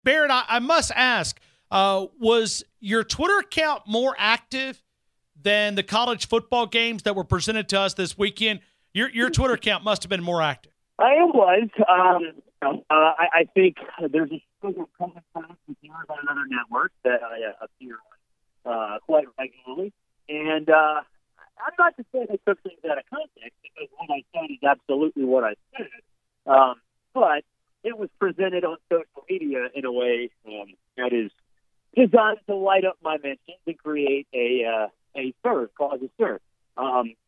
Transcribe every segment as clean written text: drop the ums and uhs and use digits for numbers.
Barrett, I must ask, was your Twitter account more active than the college football games that were presented to us this weekend? Your Twitter account must have been more active. It was. I think there's a couple of times on another network that I appear on quite regularly. And I'm not to say they took things out of context, because what I said is absolutely what I said. But it was presented on social media in a way that is designed to light up my mentions and create a surge, cause a surge.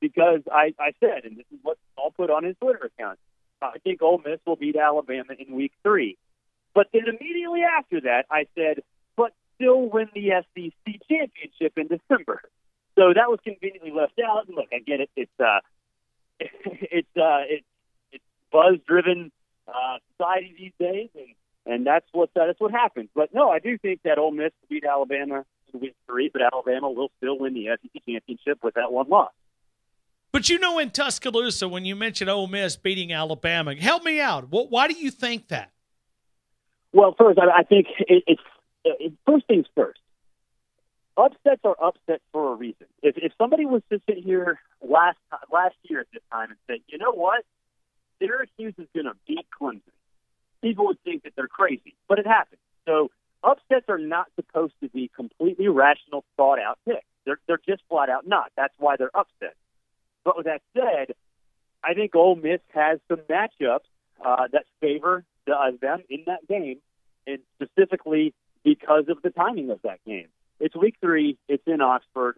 Because I said, and this is what I'll put on his Twitter account, I think Ole Miss will beat Alabama in Week 3. But then immediately after that, I said, but still win the SEC championship in December. So that was conveniently left out. And look, I get it. It's buzz-driven society these days, and that's what happens. But no, I do think that Ole Miss will beat Alabama in Week 3, but Alabama will still win the SEC championship with that one loss. But in Tuscaloosa, when you mentioned Ole Miss beating Alabama, help me out. Why do you think that? Well, first, I think it's first things first. Upsets are upsets for a reason. If somebody was to sit here last year at this time and say, you know what, Syracuse is going to beat Clemson, people would think that they're crazy, but it happens. So upsets are not supposed to be completely rational, thought-out picks. They're just flat-out not. That's why they're upsets. But with that said, I think Ole Miss has some matchups that favor them in that game, and specifically because of the timing of that game. It's Week 3. It's in Oxford.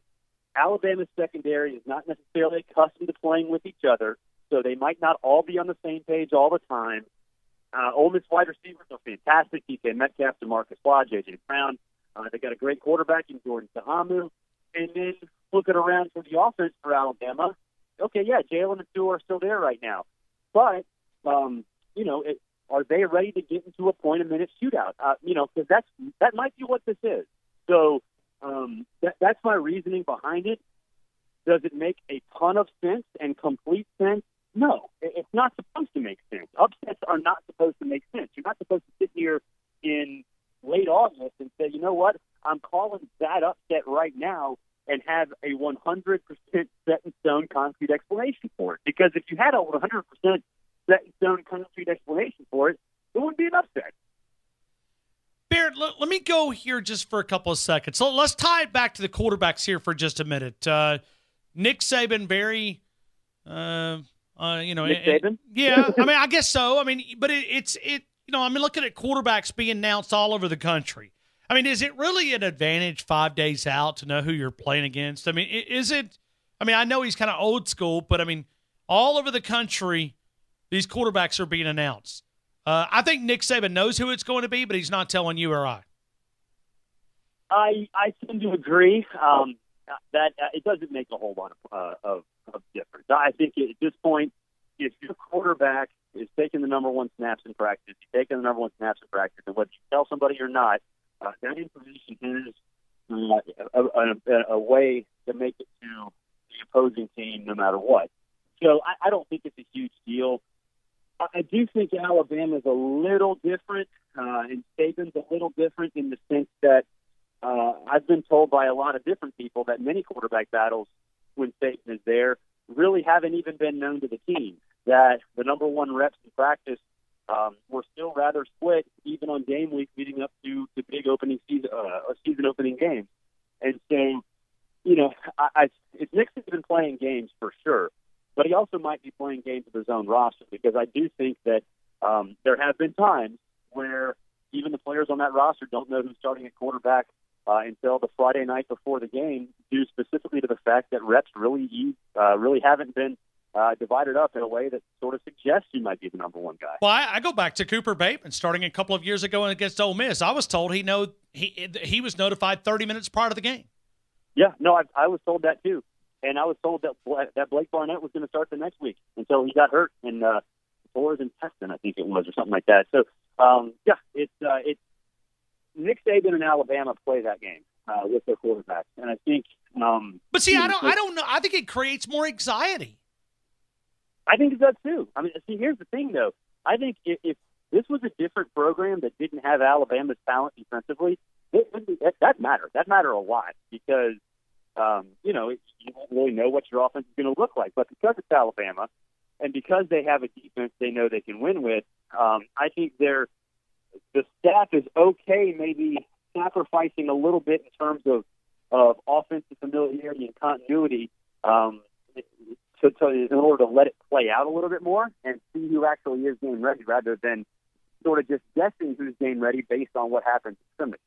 Alabama's secondary is not necessarily accustomed to playing with each other, so they might not all be on the same page all the time. Ole Miss wide receivers are fantastic. DK Metcalf, DeMarcus Watt, J.J. Brown. They got a great quarterback in Jordan Tahamu. And then looking around for the offense for Alabama, okay, yeah, Jalen and Tua are still there right now. But, are they ready to get into a point-a-minute shootout? Because that might be what this is. So that's my reasoning behind it. Does it make a ton of sense and complete sense? No, it's not supposed to make sense. Upsets are not supposed to make sense. You're not supposed to sit here in late August and say, you know what, I'm calling that upset right now and have a 100% set-in-stone concrete explanation for it. Because if you had a 100% set-in-stone concrete explanation for it, it wouldn't be an upset. Barrett, let me go here just for a couple of seconds. So let's tie it back to the quarterbacks here for just a minute. Nick Saban, very, Nick Saban? Yeah, I mean, I guess so. I mean, but looking at quarterbacks being announced all over the country. I mean, is it really an advantage 5 days out to know who you're playing against? I mean, is it? I mean, I know he's kind of old school, but I mean, all over the country, these quarterbacks are being announced. I think Nick Saban knows who it's going to be, but he's not telling you or I. I tend to agree that it doesn't make a whole lot of difference. I think at this point, if your quarterback is taking the number one snaps in practice, and whether you tell somebody or not, that information has a way to make it to the opposing team no matter what. So I don't think it's a huge deal. I do think Alabama's a little different, and Saban's a little different in the sense that I've been told by a lot of different people that many quarterback battles, when Saban is there, really haven't even been known to the team. That the number one reps in practice were still rather split, even on game week leading up to the big season-opening game. And so, if Nixon's been playing games for sure, but he also might be playing games with his own roster, because I do think that there have been times where even the players on that roster don't know who's starting at quarterback until the Friday night before the game, due specifically to the fact that reps really haven't been divided up in a way that sort of suggests he might be the number one guy. Well, I go back to Cooper Bateman starting a couple of years ago against Ole Miss. I was told he was notified 30 minutes prior to the game. Yeah, no, I was told that too. And I was told that Blake Barnett was going to start the next week until he got hurt in Torres intestine, I think it was, or something like that. So, it's Nick Saban and Alabama play that game with their quarterbacks, and I think. But see, I don't know. I think it creates more anxiety. I think it does too. I mean, see, here's the thing, though. I think if this was a different program that didn't have Alabama's talent defensively, that mattered. That mattered a lot because, you don't really know what your offense is going to look like. But because it's Alabama and because they have a defense they know they can win with, I think the staff is okay maybe sacrificing a little bit in terms of offensive familiarity and continuity in order to let it play out a little bit more and see who actually is game ready rather than sort of just guessing who's game ready based on what happens in scrimmage.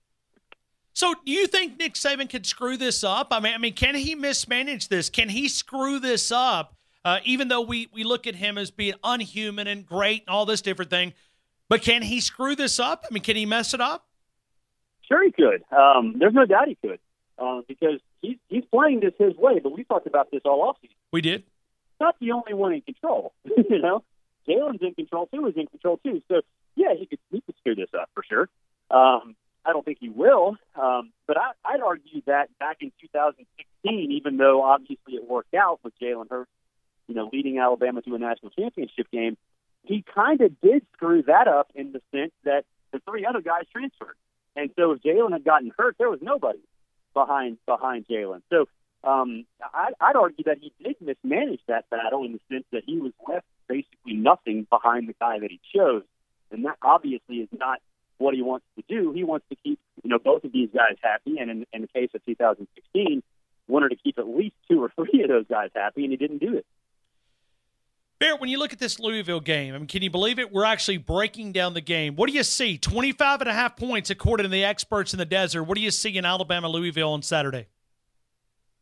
So do you think Nick Saban could screw this up? I mean, can he mismanage this? Can he screw this up, even though we look at him as being unhuman and great and all this different thing? But can he screw this up? I mean, can he mess it up? Sure he could. There's no doubt he could because he's playing this his way, but we talked about this all offseason. We did. Not the only one in control. Jalen's in control too. Is in control too. So yeah, he could screw this up for sure. I don't think he will, but I'd argue that back in 2016, even though obviously it worked out with Jalen Hurts, leading Alabama to a national championship game, he kind of did screw that up in the sense that the three other guys transferred, and so if Jalen had gotten hurt, there was nobody behind Jalen. So I'd argue that he did mismanage that battle in the sense that he was left basically nothing behind the guy that he chose, and that obviously is not what he wants to do. He wants to keep, both of these guys happy, and in the case of 2016, wanted to keep at least two or three of those guys happy, and he didn't do it. Barrett, when you look at this Louisville game, I mean, can you believe it? We're actually breaking down the game. What do you see? 25.5 points according to the experts in the desert. What do you see in Alabama-Louisville on Saturday?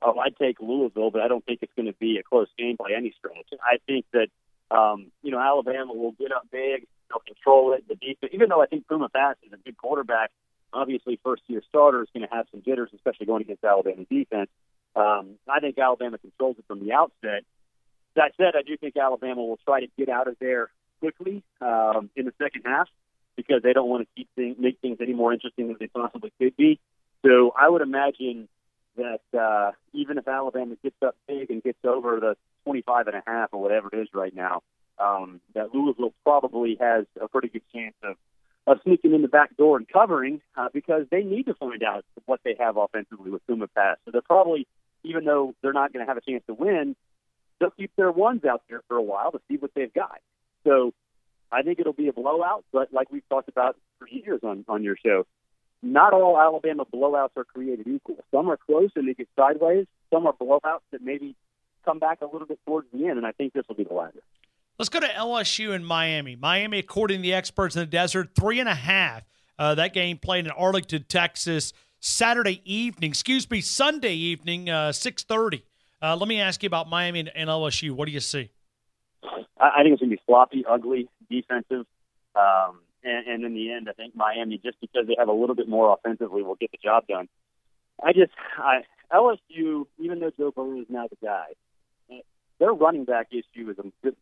Oh, I'd take Louisville, but I don't think it's going to be a close game by any stretch. I think that, Alabama will get up big. They'll control it. The defense, even though I think Puma Pass is a good quarterback, obviously first-year starter is going to have some jitters, especially going against Alabama defense. I think Alabama controls it from the outset. That said, I do think Alabama will try to get out of there quickly in the second half because they don't want to make things any more interesting than they possibly could be. So I would imagine that even if Alabama gets up big and gets over the 25.5 or whatever it is right now, that Louisville probably has a pretty good chance of sneaking in the back door and covering because they need to find out what they have offensively with Puma Pass. So they're probably, even though they're not going to have a chance to win, they'll keep their ones out there for a while to see what they've got. So I think it'll be a blowout, but like we've talked about for years on your show, not all Alabama blowouts are created equal. Some are close and they get sideways. Some are blowouts that maybe come back a little bit towards the end, and I think this will be the latter. Let's go to LSU and Miami. Miami, according to the experts in the desert, 3.5. That game played in Arlington, Texas, Sunday evening, 6:30. Let me ask you about Miami and LSU. What do you see? I think it's going to be sloppy, ugly, defensive. And in the end, I think Miami, just because they have a little bit more offensively, will get the job done. LSU, even though Joe Burrow is now the guy, their running back issue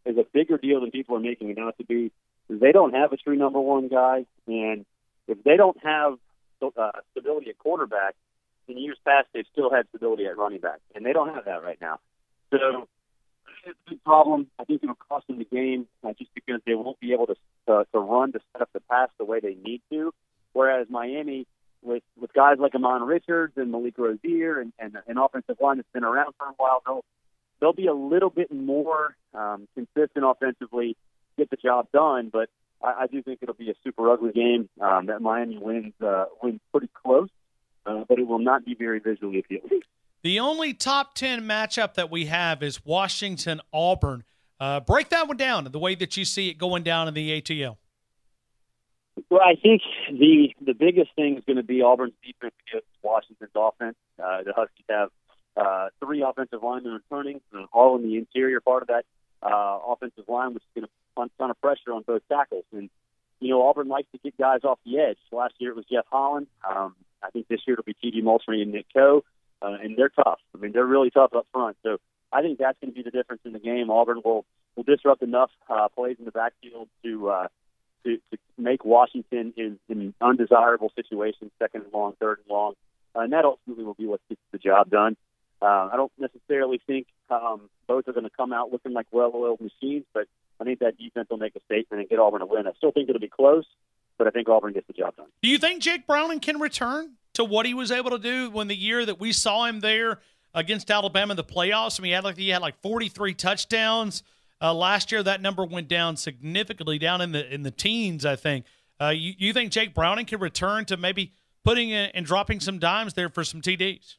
is a bigger deal than people are making it out to be. They don't have a true number one guy, and if they don't have stability at quarterback, in years past they've still had stability at running back, and they don't have that right now. So it's a big problem. I think it'll cost them the game just because they won't be able to run to set up the pass the way they need to. Whereas Miami, with guys like Amon Richards and Malik Rozier and an offensive line that's been around for a while, they'll be a little bit more consistent offensively, get the job done. But I do think it'll be a super ugly game that Miami wins pretty close, but it will not be very visually appealing. The only top 10 matchup that we have is Washington-Auburn. Break that one down the way that you see it going down in the ATL. Well, I think the biggest thing is going to be Auburn's defense against Washington's offense. The Huskies have three offensive linemen returning, all in the interior part of that offensive line, which is going to put a ton of pressure on both tackles. And, Auburn likes to get guys off the edge. Last year it was Jeff Holland. I think this year it'll be T.J. Moultrie and Nick Coe. And they're tough. I mean, they're really tough up front. So I think that's going to be the difference in the game. Auburn will disrupt enough plays in the backfield to make Washington in undesirable situations, second and long, third and long. And that ultimately will be what gets the job done. I don't necessarily think both are going to come out looking like well-oiled machines, but I think that defense will make a statement and get Auburn a win. I still think it'll be close, but I think Auburn gets the job done. Do you think Jake Browning can return to what he was able to do when the year that we saw him there against Alabama in the playoffs? I mean, he had like 43 touchdowns. Last year, that number went down significantly, down in the teens, I think. You think Jake Browning can return to maybe putting in and dropping some dimes there for some TDs?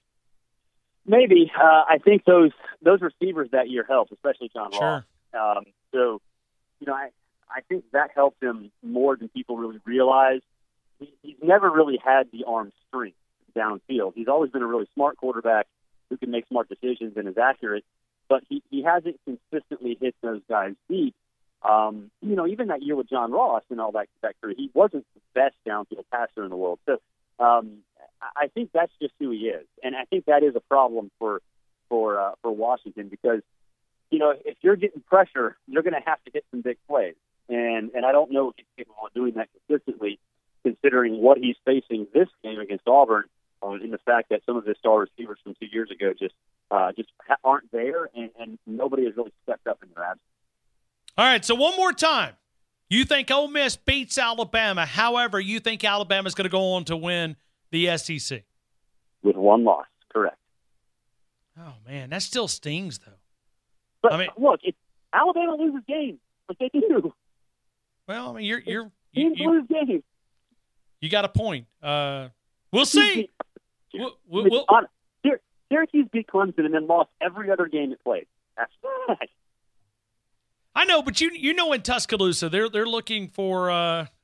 Maybe. I think those receivers that year helped, especially John Ross. Sure. So, I think that helped him more than people really realize. He's never really had the arm strength downfield. He's always been a really smart quarterback who can make smart decisions and is accurate, but he hasn't consistently hit those guys deep. Even that year with John Ross and all that career, he wasn't the best downfield passer in the world. So I think that's just who he is, and I think that is a problem for Washington because if you're getting pressure, you're going to have to hit some big plays, and I don't know if he's capable of doing that consistently, considering what he's facing this game against Auburn, in the fact that some of his star receivers from 2 years ago just aren't there, and nobody has really stepped up in their absence. All right, so one more time. You think Ole Miss beats Alabama. However, you think Alabama's going to go on to win the SEC. With one loss, correct. Oh, man, that still stings, though. But look, Alabama loses games, but they do. Well, I mean, teams lose games. You got a point. We'll see. Syracuse beat Clemson and then lost every other game it played. That's right. I know, but you know in Tuscaloosa they're looking for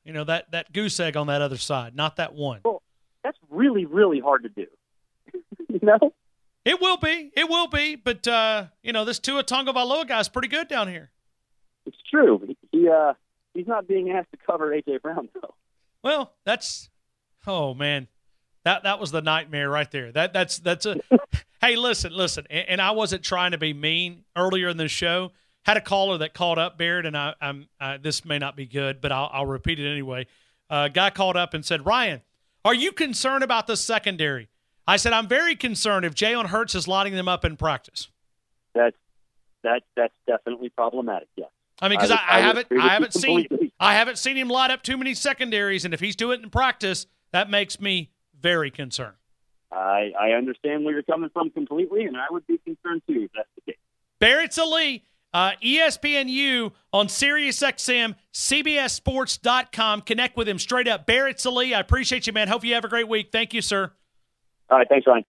that goose egg on that other side, not that one. Well, that's really, really hard to do. It will be, but this Tua Tagovailoa guy's pretty good down here. It's true. He's not being asked to cover A.J. Brown though. Well, oh man, that was the nightmare right there. That's a. Hey, listen, and I wasn't trying to be mean earlier in the show. Had a caller that called up, Barrett, and I'm this may not be good, but I'll repeat it anyway. Guy called up and said, Ryan, are you concerned about the secondary? I said, I'm very concerned if Jalen Hurts is lining them up in practice. That's definitely problematic, yeah. I mean, because I haven't seen him light up too many secondaries, and if he's doing it in practice, that makes me very concerned. I understand where you're coming from completely, and I would be concerned too if that's the case. Barrett Sallee, ESPNU on SiriusXM, CBSSports.com. Connect with him straight up. Barrett Sallee, I appreciate you, man. Hope you have a great week. Thank you, sir. All right, thanks, Ryan.